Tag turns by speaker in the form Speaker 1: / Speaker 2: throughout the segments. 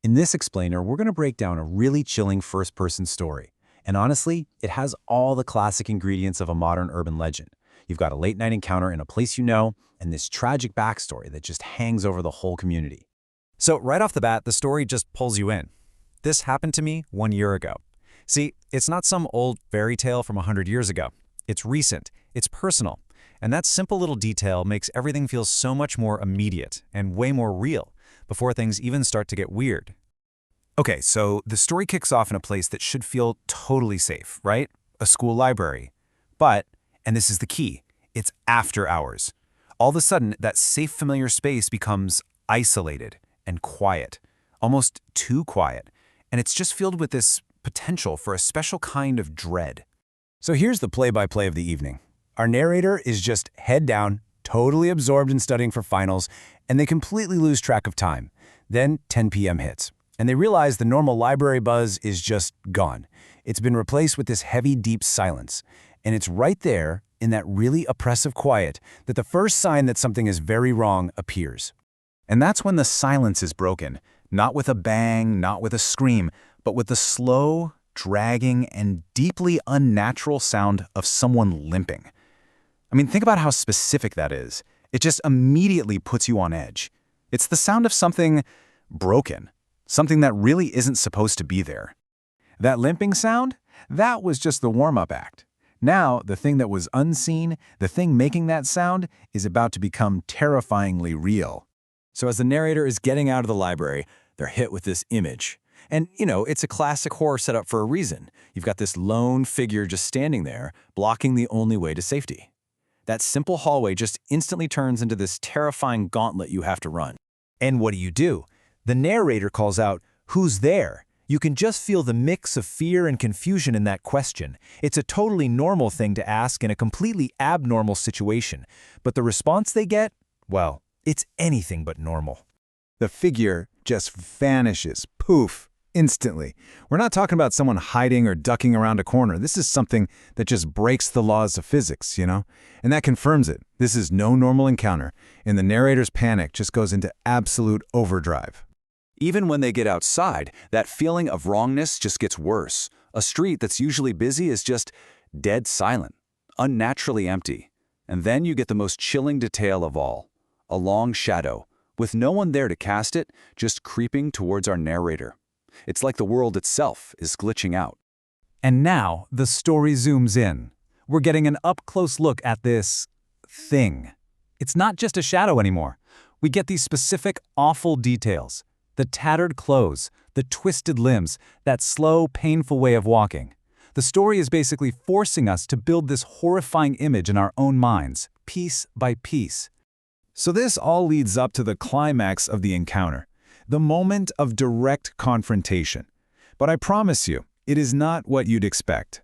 Speaker 1: In this explainer, we're going to break down a really chilling first-person story. And honestly, it has all the classic ingredients of a modern urban legend. You've got a late-night encounter in a place you know, and this tragic backstory that just hangs over the whole community.
Speaker 2: So right off the bat, the story just pulls you in. This happened to me 1 year ago. See, it's not some old fairy tale from 100 years ago. It's recent, it's personal, and that simple little detail makes everything feel so much more immediate and way more real before things even start to get weird. Okay, so the story kicks off in a place that should feel totally safe, right? A school library. But, and this is the key, it's after hours. All of a sudden, that safe, familiar space becomes isolated and quiet, almost too quiet, and it's just filled with this potential for a special kind of dread.
Speaker 1: So here's the play-by-play of the evening. Our narrator is just head down, totally absorbed in studying for finals, and they completely lose track of time. Then 10 p.m. hits, and they realize the normal library buzz is just gone. It's been replaced with this heavy, deep silence, and it's right there, in that really oppressive quiet, that the first sign that something is very wrong appears. And that's when the silence is broken, not with a bang, not with a scream, but with the slow, dragging, and deeply unnatural sound of someone limping. I mean, think about how specific that is. It just immediately puts you on edge. It's the sound of something broken, something that really isn't supposed to be there. That limping sound? That was just the warm-up act. Now, the thing that was unseen, the thing making that sound, is about to become terrifyingly real. So as the narrator is getting out of the library, they're hit with this image. And, it's a classic horror setup for a reason. You've got this lone figure just standing there, blocking the only way to safety. That simple hallway just instantly turns into this terrifying gauntlet you have to run. And what do? The narrator calls out, "Who's there?" You can just feel the mix of fear and confusion in that question. It's a totally normal thing to ask in a completely abnormal situation. But the response they get? Well, it's anything but normal. The figure just vanishes, poof, instantly. We're not talking about someone hiding or ducking around a corner. This is something that just breaks the laws of physics, And that confirms it. This is no normal encounter, and the narrator's panic just goes into absolute overdrive. Even when they get outside, that feeling of wrongness just gets worse. A street that's usually busy is just dead silent, unnaturally empty. And then you get the most chilling detail of all, a long shadow, with no one there to cast it, just creeping towards our narrator. It's like the world itself is glitching out. And now the story zooms in. We're getting an up-close look at this thing. It's not just a shadow anymore. We get these specific, awful details. The tattered clothes, the twisted limbs, that slow, painful way of walking. The story is basically forcing us to build this horrifying image in our own minds, piece by piece. So this all leads up to the climax of the encounter, the moment of direct confrontation. But I promise you, it is not what you'd expect.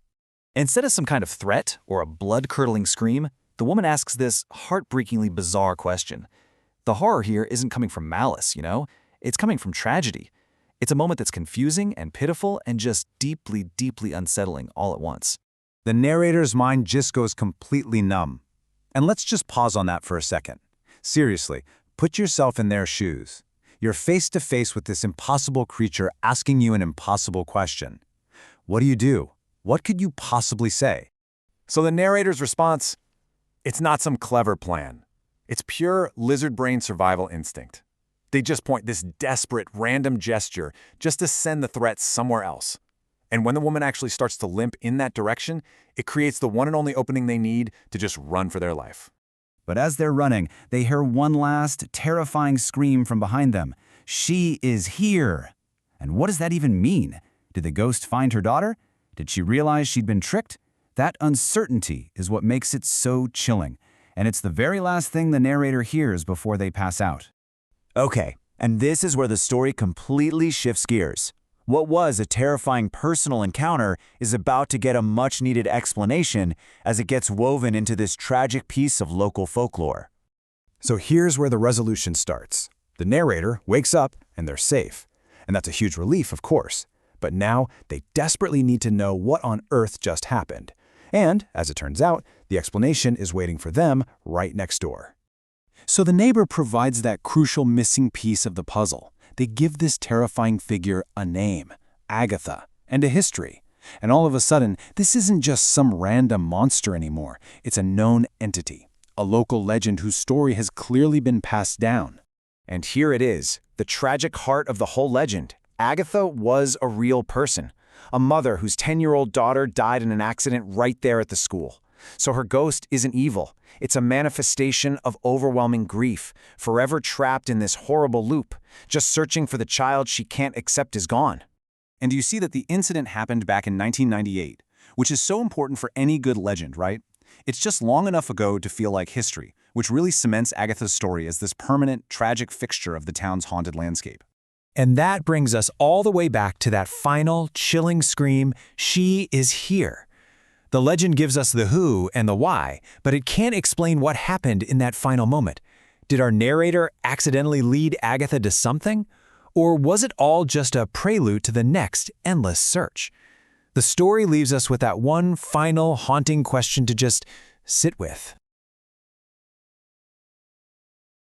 Speaker 2: Instead of some kind of threat or a blood-curdling scream, the woman asks this heartbreakingly bizarre question. The horror here isn't coming from malice, It's coming from tragedy. It's a moment that's confusing and pitiful and just deeply, deeply unsettling all at once.
Speaker 1: The narrator's mind just goes completely numb. And let's just pause on that for a second. Seriously, put yourself in their shoes. You're face to face with this impossible creature asking you an impossible question. What do? What could you possibly say? So the narrator's response, it's not some clever plan. It's pure lizard brain survival instinct. They just point this desperate, random gesture just to send the threat somewhere else. And when the woman actually starts to limp in that direction, it creates the one and only opening they need to just run for their life. But as they're running, they hear one last, terrifying scream from behind them. She is here! And what does that even mean? Did the ghost find her daughter? Did she realize she'd been tricked? That uncertainty is what makes it so chilling. And it's the very last thing the narrator hears before they pass out. Okay, and this is where the story completely shifts gears. What was a terrifying personal encounter is about to get a much-needed explanation as it gets woven into this tragic piece of local folklore. So here's where the resolution starts. The narrator wakes up and they're safe. And that's a huge relief, of course. But now they desperately need to know what on earth just happened. And, as it turns out, the explanation is waiting for them right next door. So the neighbor provides that crucial missing piece of the puzzle, they give this terrifying figure a name, Agatha, and a history. And all of a sudden, this isn't just some random monster anymore. It's a known entity, a local legend whose story has clearly been passed down.
Speaker 3: And here it is, the tragic heart of the whole legend. Agatha was a real person, a mother whose 10-year-old daughter died in an accident right there at the school. So her ghost isn't evil. It's a manifestation of overwhelming grief, forever trapped in this horrible loop, just searching for the child she can't accept is gone.
Speaker 1: And you see that the incident happened back in 1998, which is so important for any good legend, right? It's just long enough ago to feel like history, which really cements Agatha's story as this permanent, tragic fixture of the town's haunted landscape.
Speaker 3: And that brings us all the way back to that final, chilling scream, "She is here." The legend gives us the who and the why, but it can't explain what happened in that final moment. Did our narrator accidentally lead Agatha to something? Or was it all just a prelude to the next endless search? The story leaves us with that one final haunting question to just sit with.